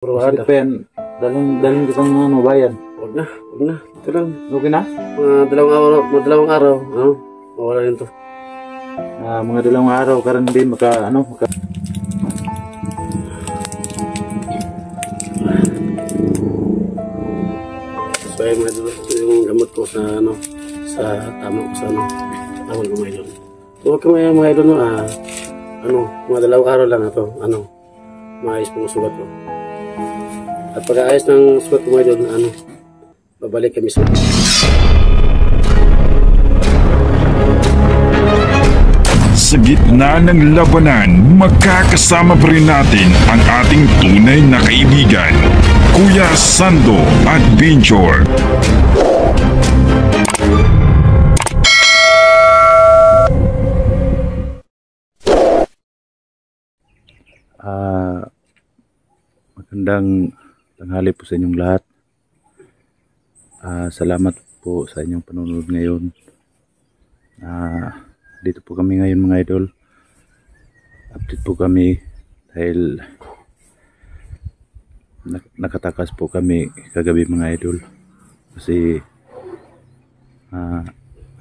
Masakit pa yan. Daling kitang ano, bayan. Huwag na. Ito lang. Okay na? Mga dalawang araw. Mawala rin to. Mga dalawang araw ka rin din So ay mga idol, yung gamot ko sa sa tama ko sa tawag ko mga idol. So huwag ka mga idol mga dalawang araw lang ito, maayos po ang sugat ko. At pagkaayos ng sugat ko mga idol, babalik kami sa gitna ng labanan, magkakasama pa rin natin ang ating tunay na kaibigan, Kuya Sando Adventure. Magandang tanghali po sa inyong lahat. Salamat po sa inyong panonood ngayon. Dito po kami ngayon mga idol. Update po kami dahil nakatakas po kami kagabi mga idol. Kasi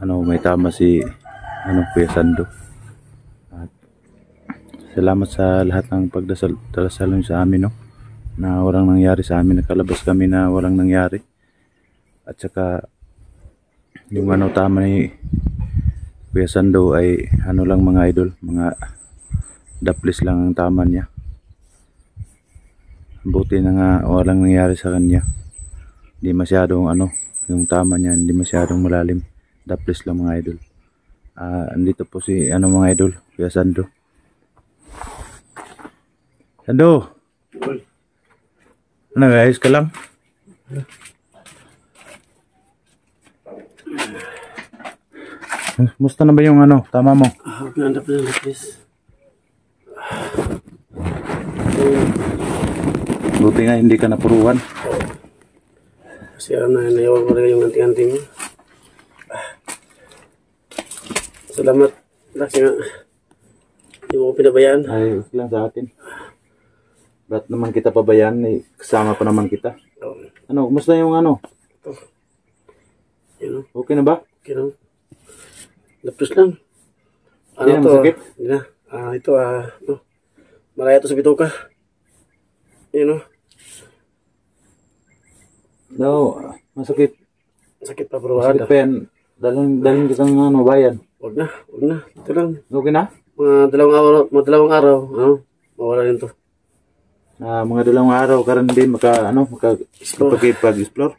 may tama si Kuya Sando. At salamat sa lahat ng pagdasal nyo sa amin, na walang nangyari sa amin. Nakalabas kami na walang nangyari. At saka yung tama ni Kuya Sando ay lang mga idol, mga daplis lang ang tama niya. Buti na nga walang nangyari sa kanya. Hindi masyadong yung tama niya hindi masyadong malalim. Daplis lang mga idol. Andito po si mga idol, Kuya Sando. Sando! Ano guys, ka lang? Musta na ba yung tama mo? Nandap na please. Buti nga hindi ka napuruhan. Kasi naiwan ko rin yung anting-anting mo. Salamat. Kasi nga hindi mo ko pinabayaan. Ay, okay lang sa atin. Ba't naman kita pabayaan? Kasama pa naman kita. Kumusta yung Ito. Okay na ba? Okay na. Lapos lang. Hindi na masakit? Hindi na. Ito, malaya ito sa bituka. No, masakit. Sakit pa pero Masakit pa yan. Daling kitang bayan. Huwag na. Ito lang. Okay na? Mga dalawang araw, mawala rin to. Mga dalawang araw ka rin din makapag-explore.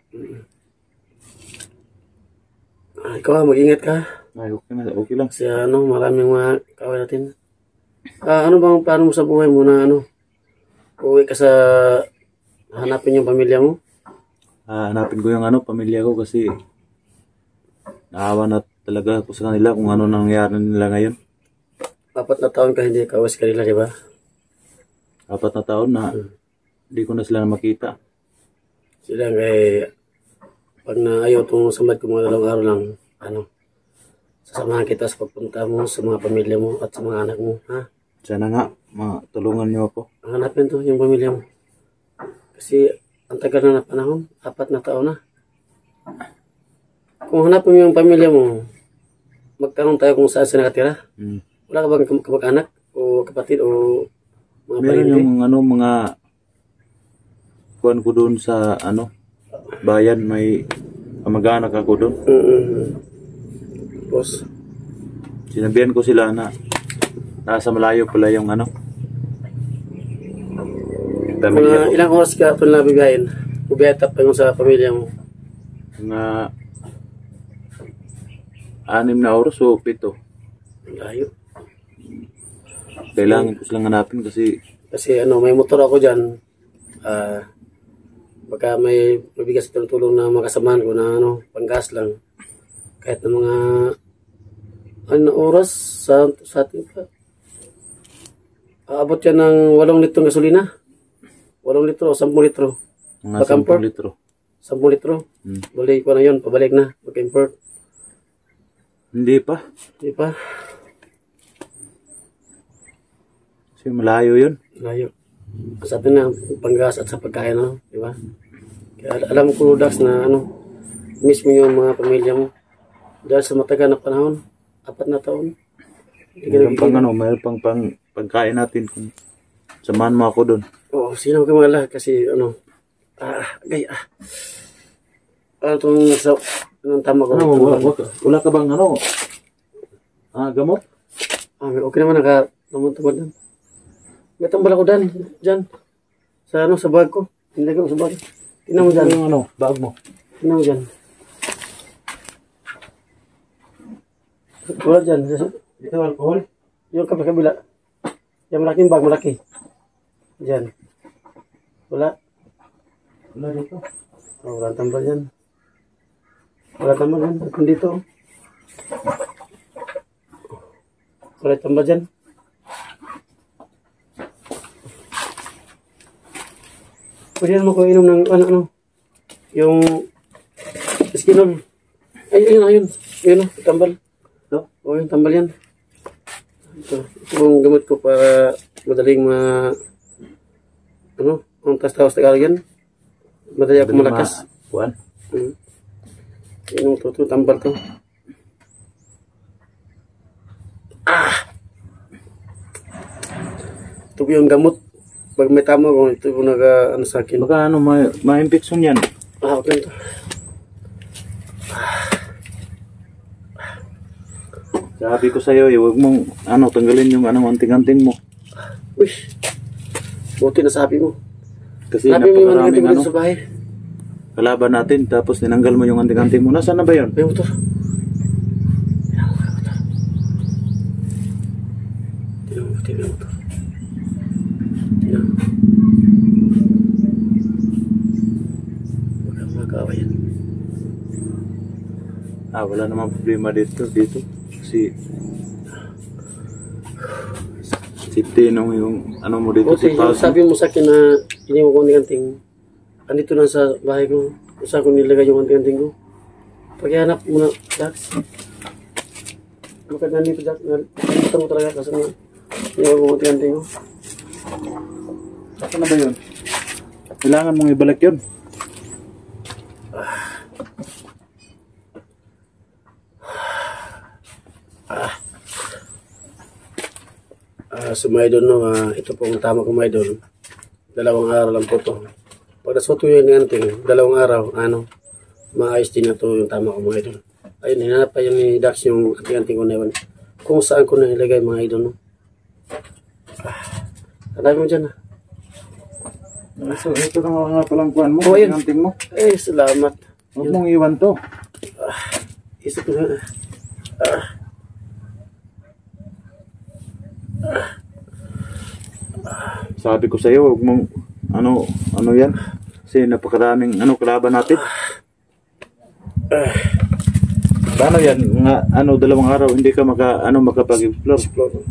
Ikaw mag-ingat ka. Ay, okay lang. Kasi maraming mga kaway natin. Paano mo sa buhay mo na uwi ka sa hanapin yung pamilya mo? Hanapin ko yung pamilya ko kasi naawa na talaga ako sa kanila kung ano nangyari nila ngayon. 4 na taon ka hindi kawas kanila, di ba? 4 na taon na hindi ko na sila makita. Sila pag naayaw itong samad ko mga dalawang araw lang, sasamahan kita sa pagpunta mo sa mga pamilya mo at sa mga anak mo, ha? Sana nga, matulungan niyo ako. Hanapin to yung pamilya mo. Kasi ang tagal na panahon, 4 na taon na. Kung hanapin mo yung pamilya mo, magtanong tayo kung saan sila nakatira. Wala ka bang kamag-anak o kapatid o mga meron pamilya? Yung mga kuwan ko doon sa bayan, may kamag-anak ako doon. Boss. Sinabihan ko sila na nasa malayo pala yung pamilya ko. Ilang oras ka ito na bibiyahin? Bubiyata pa yung sa pamilya mo? Mga 6 na oras o 7. Layo. Kailangan ko silang hanapin kasi may motor ako dyan. Baka may mabigas tulong na makasamahan ko na panggas lang. Kahit na mga oras sa atin pa. Aabot yan ng 8 litrong gasolina. 8 litro o 10 litro. mga 10 litro. 10 litro. Balik ko na yun. Pabalik na. Pag-import. Hindi pa. Hindi pa. Kasi malayo yun. Layo. sabi na panggas at sa pagkain, no? Di ba? Kaya alam ko, Dax, na miss mo yung mga pamilya mo. Dahil sa matagal na panahon, 4 na taon. Mayroon pang mayroon pang pagkain natin kung samahan mo ako doon. Oo, sino ka mga lahat kasi itong sa anong tama ko. Wala ka bang gamot? Okay naman, nakatamad lang. May tambal ako dyan. Sa sa bag ko. Hindi ko sa bag. Tingnan mo dyan. Yung bag mo. Tingnan mo dyan. Wala dyan. Ito alcohol. Yung kabila. Yung malaking bag, malaki. Dyan. Wala. Wala dito. Wala tambal dyan. Wala tambal dyan. Kung dito. Wala tambal dyan. Pwede naman ko inom ng yung Skinol. Ayun. Tambal. Ito? Oo, yung tambal yan. Ito yung gamot ko para madaling ang tas-tawas Tagalog yan. Madali ako malakas. Juan? Yung tambal to. Ito yung gamot. Pag may tama ko, ito yung sa akin. Baka ma-infection yan. Okay ito. Sabi ko sa'yo, huwag mong tanggalin yung anting-anting mo. Uy, buti na sabi mo. Kasi sabi mo yung napakaraming anting-anting sa bahay. kalaban natin, tapos tinanggal mo yung anting-anting mo. Nasaan na ba yun? May motor. Tingnan mo. Huwag kang mag-away yan. Wala namang problema dito. Kasi safety yung mo dito. Okay, sabi mo sa akin na hindi mo ko anting-anting. Andito lang sa bahay ko. Kung saan ko nilagay yung anting-anting ko. Paghihanap mo na, Dax. Bakit nandito, Dax? Nandito mo talaga kasi nilagay mo anting-anting ko. Saan na ba yun? Kailangan mong ibalik yun. So mga idol, ito po ang tama ko mga idol. 2 araw lang po ito. Pag nasuto yung anting, 2 araw, maayos din na ito yung tama ko mga idol. Ayun, hinanap pa yun ni Dax yung anting-anting ko na yun. Kung saan ko na ilagay mga idol. Hanapin mo dyan. So, ito na nga palang kuhan mo. Ayun. Anting mo. Salamat. Huwag mong iwan to. Isip ko na. Sabi ko sa'yo, huwag mong ano yan? Kasi napakaraming kalaban natin. Paano yan? Mga 2 araw hindi ka makapag-explore.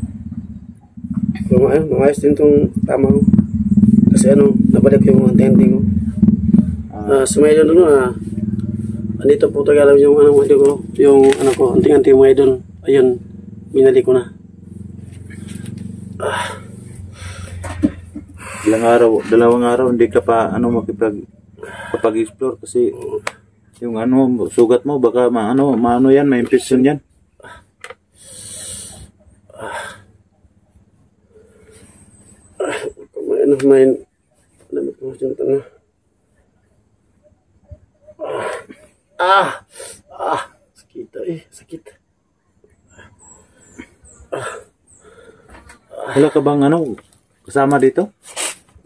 Maayos din itong tama ko. Kasi nabalik yung anting-anting ko. Sumayo doon andito po tagal yung anting-anting mga idol. Ayun, binalik ko na. 2 araw hindi ka pa makapag-explore kasi yung sugat mo baka maano yan, may infection yan. Sakit. Wala ka bang kasama dito?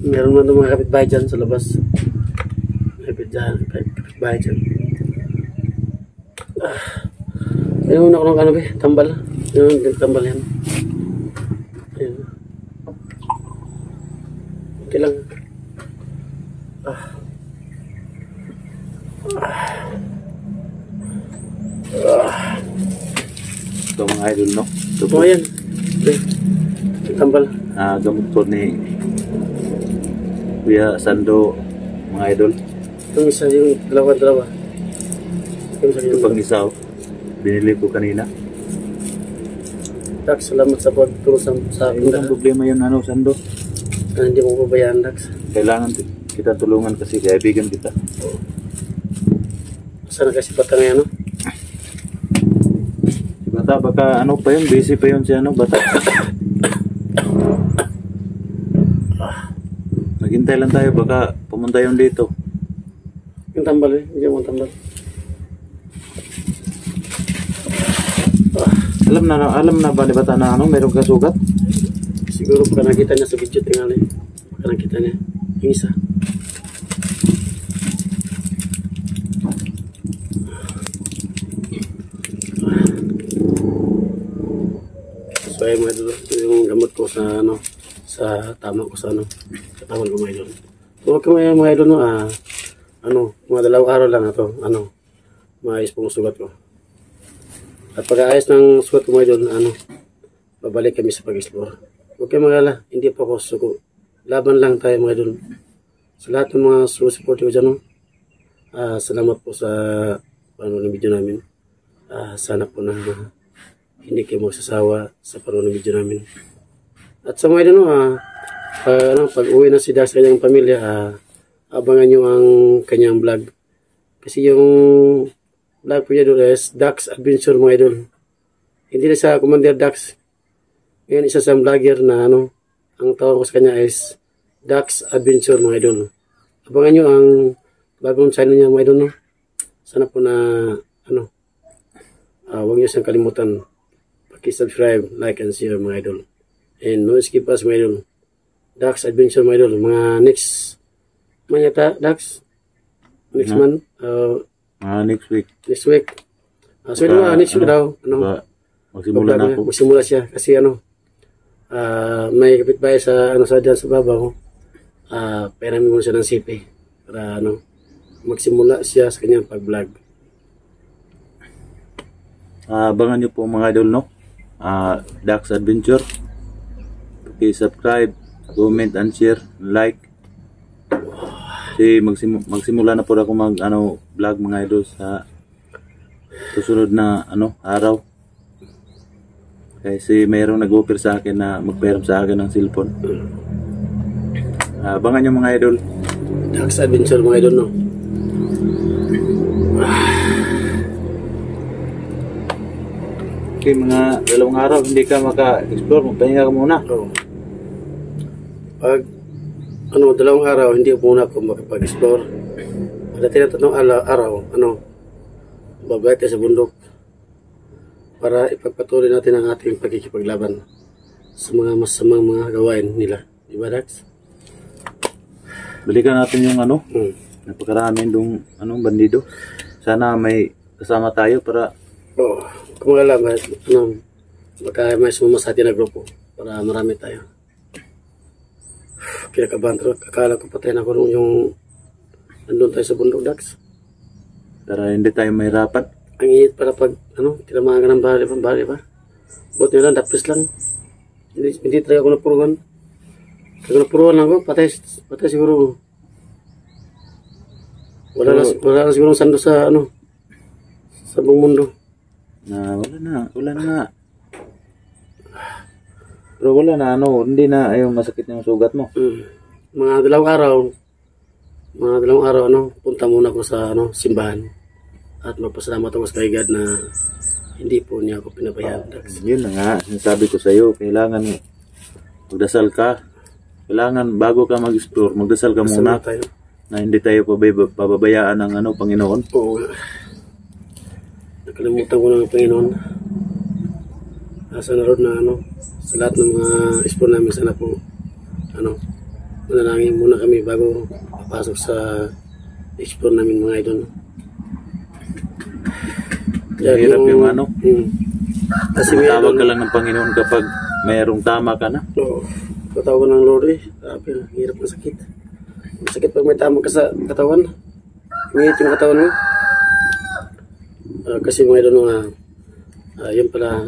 Meron man mga kapitbahay dyan sa labas. Kapitbahay dyan. Ayun na ako ng tambal. Ayun, tambal yan. Ayun. Okay lang. Ito mga idol, no? Ito po. Yan. Tambal. Gamot po ni Kuya Sando, mga idol. Yung isa yung dalawa. Ito pang isa, binili ko kanina. Dax, salamat sa pagtulong sa akin. Walang problema yun, Sando. Hindi mo pabayaan, Dax. Kailangan kita tulungan kasi kaibigan kita. Sana kasi bata ngayon, no? Si Bata, baka ano pa yun, busy pa yun si ano, Bata. Maghintay lang tayo, baka pumunta yun dito. Yung tambal eh, hindi mo tambal. Alam na ba ni Bata na ano, mayroong kasugat? Siguro baka nakita niya sa video tingali. Baka nakita niya. Yung isa. So ay mga idol, ito yung gamot ko sa ano, sa tama ko sa ano, sa tawag ko mga idol. So huwag ka mga idol, no, mga 2 araw lang ito, maayos pong sugat ko. At pag-aayos ng sugat ko mga idol, babalik kami sa pag-explore. Huwag kayo mag-alala, hindi pa ako suko. Laban lang tayo mga idol. Sa lahat ng mga support ko dyan, no? Salamat po sa ng video namin. Sana po na hindi kayo magsasawa sa panonood ng video namin. At sa mga idol, pag uwi na si Dax sa kanyang pamilya, abangan nyo ang kanyang vlog. Kasi yung vlog po niya doon is Dax Adventure mga idol. Hindi na sa Commander Dax. Ngayon isa sa vlogger na ang tawag ko sa kanya is Dax Adventure mga idol. Abangan nyo ang bagong channel niya mga idol, no? Sana po na huwag nyo siyang kalimutan. Paki-subscribe, like and share mga idol. And no skip us mga idol. Dax Adventure mga idol. Mga next yata, Dax? Next month? Next week. Next week. So next week daw. Magsimula na ako. Magsimula siya. Kasi may kapitbahay sa dyan sa babaw. Peramin mo siya ng CP. Para magsimula siya sa kanyang pag-vlog. Abangan nyo po mga idol, no? Dax Adventure. Subscribe, comment and share, like. Kasi magsimula na po ako vlog mga idol sa susunod na araw. Kasi mayroong nag-offer sa akin na magpairam sa akin ng cellphone. Abangan nyo mga idol. Dax Adventure mga idol, no? Okay, mga 2 araw hindi ka maka-explore, magpahinga ka muna. Pag 2 araw hindi po muna ako makapag-explore. Pagdating na 3 araw, babalik tayo sa bundok para ipagpatuloy natin ang ating pagkikipaglaban sa mga masamang mga gawain nila. Diba, Dax? Balikan natin yung napakaraming bandido. Sana may kasama tayo para kung alam, baka may sumama sa atin na grupo para marami tayo. Kinakabahan talaga. Akala ko patay na ako nung yung nandun tayo sa bundok, Dax. para hindi tayo mahirapan. Ang init para pag tinamaan ka ng bari pa. Buti nila, dapis lang. Hindi talaga ako napuruan. Kaya napuruan lang ako, patay siguro. Wala na siguro sando sa sa buong mundo. Wala na nga. Pero wala na hindi na yung masakit yung sugat mo. Mga 2 araw, punta muna ako sa simbahan. At magpasalamat ako sa kay God na hindi po niya ako pinabayaan. Yun na nga, sinasabi ko sa iyo, kailangan magdasal ka. Kailangan bago ka mag-explore, magdasal ka muna tayo. Na hindi tayo pababayaan ng Panginoon. Oo. Nakalimutan ko ng Panginoon. Nasa naroon na sa lahat ng mga explore namin, sana po manalangin muna kami bago papasok sa explore namin mga idol. Hirap yung kasi tawag ka lang ng Panginoon kapag mayroong tama ka na. Oo. Patawag ko ng Lord Grabe, hirap ng sakit. Masakit pag may tama ka sa katawan. Umiit yung katawan mo. Kasi mga idol yun pala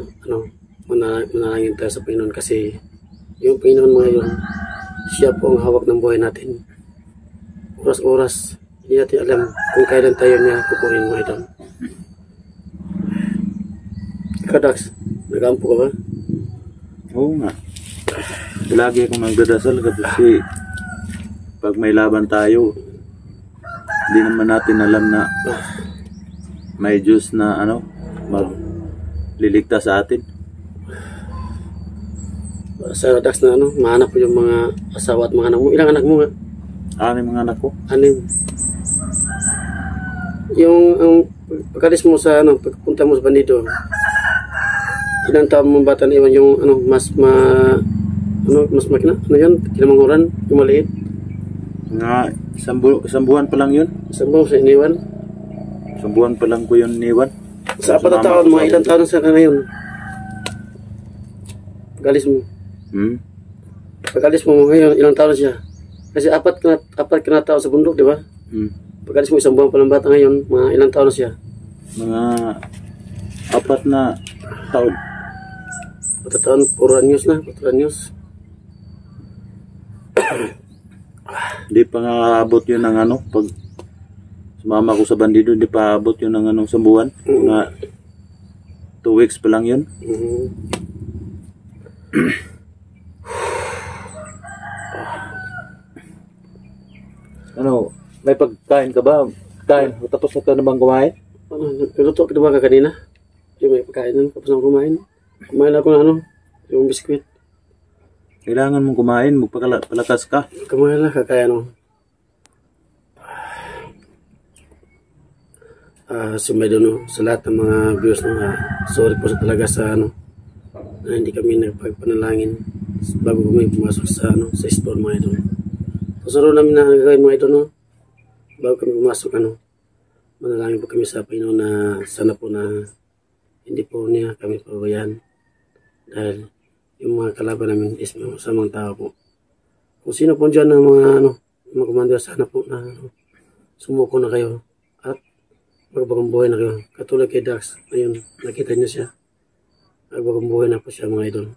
manalangin tayo sa Panginoon kasi yung Panginoon mga idol, siya po ang hawak ng buhay natin. Oras-oras, hindi natin alam kung kailan tayo niya kukunin mga idol. Ikaw, Dax, nag-aampo ka ba? Oo nga. Lagi akong nagdadasal kasi pag may laban tayo, hindi naman natin alam na may Diyos na magliligtas sa atin. Sa Dax na mahanap ko yung mga asawa at mga anak mo. Ilang anak mo nga? Ano yung mga anak ko? Anim. Yung pagkalis mo sa pagpunta mo sa bandido, ilang taon mong bata na iwan yung mas makina? Ano yun? Kinamanghuran? Yung maliit? Nga, isang buwan pa lang yun. Isang buwan sa iniwan? Isang buwan pa lang ko yun iniwan. Sa apat na taon, mga ilang taon sa ngayon? Pagkalis mo. Pagkalis mo ngayon, ilang taon siya? Kasi apat ka na taon sa bundok, di ba? Pagkalis mo isang buwan pa lang bata ngayon, mga ilang taon na siya? Mga 4 na taon. 4 taon, puro anyos na, 4 anyos. Hindi pa nga abot yun ng pag sumama ko sa bandido, hindi pa abot yun ng isang buwan. Mga 2 weeks pa lang yun. May pagkain ka ba? Kain, tapos na ka naman kumain? Nagluto ka diba ka kanina? Yung may pagkain nun, tapos na kumain. Kumain ako na yung biskwit. Kailangan mong kumain, magpalakas ka. Kumain na, kakaya sumay doon sa lahat ng mga viewers sorry po sa talaga sa na hindi kami nagpagpanalangin bago kami pumasok sa sa store mga idol. Susuro namin na gagawin mga idol bago kami pumasok manalangin po kami sa Panginoon na sana po na hindi po niya kami pababayaan dahil yung mga kalaban namin is masamang tao po. Kung sino po dyan ng mga mga commander, sana po na sumuko na kayo at magbagong buhay na kayo. Katulad kay Dax, ayun, nakita niyo siya. Magbagong buhay na po siya mga idol.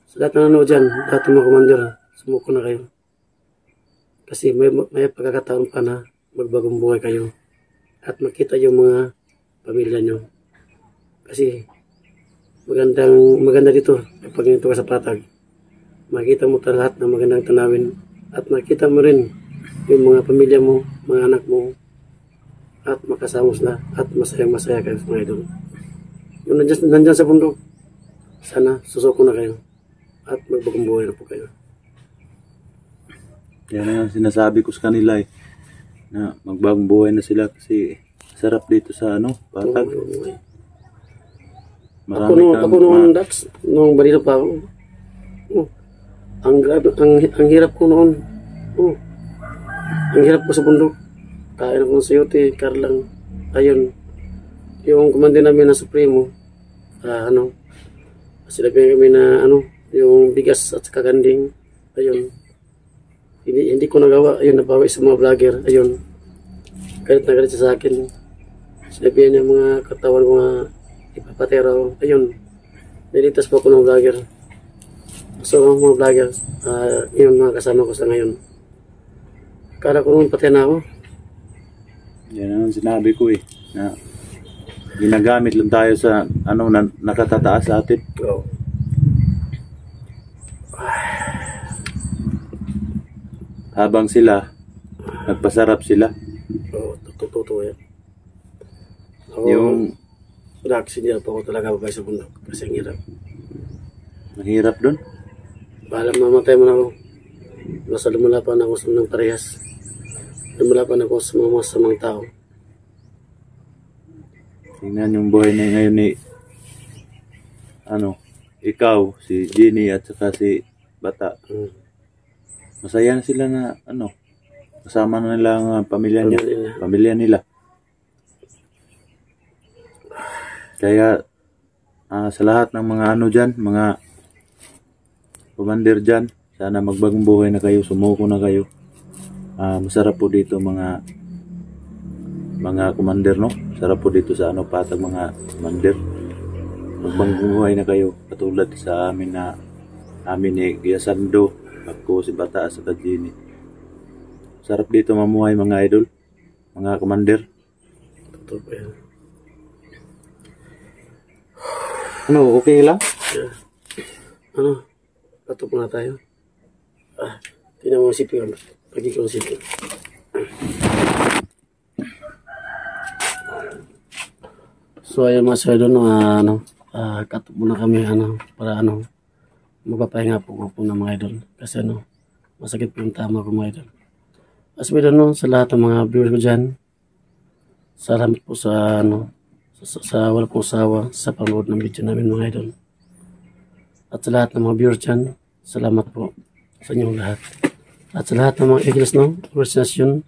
Sa lahat ng dyan, lahat ng mga commander, sumuko na kayo. Kasi may pagkakataon pa na magbagong buhay kayo at makita yung mga pamilya nyo. Kasi maganda dito kapag nito ka sa patag. Makita mo lahat ng magandang tanawin at makita mo rin yung mga pamilya mo, mga anak mo at makasama sila at masaya kayo mga idol. Yung nandyan sa bundok, sana susuko na kayo at magbagong buhay na po kayo. Yan ang sinasabi ko sa kanila na magbagong buhay na sila kasi sarap dito sa patag. Ako noon Dax, nung balito pa ako. Ang hirap ko noon. Ang hirap ko sa bundok. Kain ako ng sayote, karlang. Ayun. Yung kumande namin na Supremo, sinabi kami na yung bigas at kakanding. Ayun. Hindi ko nagawa. Ayun, nabawi sa mga vlogger. Ayun. Galit na galit siya sa akin. Sinabi niya mga katawan mga ipapatero. Ayun. Nilitas po ako ng vlogger. So, mga vlogger, yun mga kasama ko sa ngayon. Kala ko nung patay na ako. Yan ang sinabi ko na ginagamit lang tayo sa na nakatataas sa atin. Oo. Habang sila, nagpasarap sila. Oo, totoo yan. Yung Dax, hindi po ako talaga babay sa bundok. Kasi ang hirap. mahirap doon. Bahala mamatay mo na ako. Basta lumalapan ako sa mga parehas. Lumalapan ako sa mga masamang tao. Tingnan yung buhay na ngayon ni ikaw, si Jenny at saka si Bata. Masaya na sila na kasama na nila ang pamilya nila. Kaya sa lahat ng mga dyan, mga commander dyan, sana magbagong buhay na kayo, sumuko na kayo. Masarap po dito mga commander, no? Masarap po dito sa patag mga commander. Magbagong buhay na kayo, katulad sa amin ni Kuya Sando, ako si Bata sa Kajini. Sarap dito mamuhay mga idol, mga commander. Totoo pa yan. Okay lang? Yeah. Katok muna tayo. Tingnan mo si Pio. Pagi ko si Pio. So ayun mga sir doon, katok muna kami para magpapahinga po ng mga idol. Kasi masakit po yung tama ko mga idol. As may doon sa lahat ng mga viewers ko dyan, salamat po sa sa wala pong sawa sa panood ng video namin mga idol. At sa lahat ng mga viewers dyan, salamat po sa inyong lahat. At sa lahat ng mga Eagles Conversation,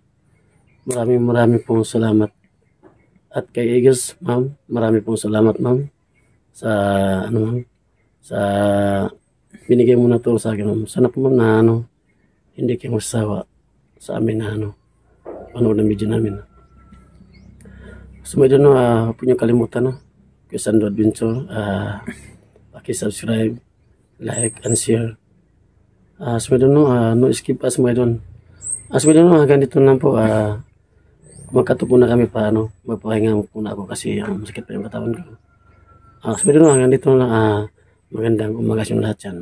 maraming pong salamat. At kay Eagles, ma'am, marami pong salamat, ma'am, sa ma'am, sa binigay mo na to sa akin, ma'am. Sana po, ma'am, na hindi kayo masasawa sa amin na panood ng video namin. So may doon, huwag niyo kalimutan, kay Sando Adventure, paki-subscribe, like, and share. So may doon, no skip as may doon. So may doon, hanggang dito lang po, magkato po na kami pa, magpahinga po na ako kasi masakit pa yung katawan ko. So may doon, hanggang dito lang, magandang umaga yung lahat yan.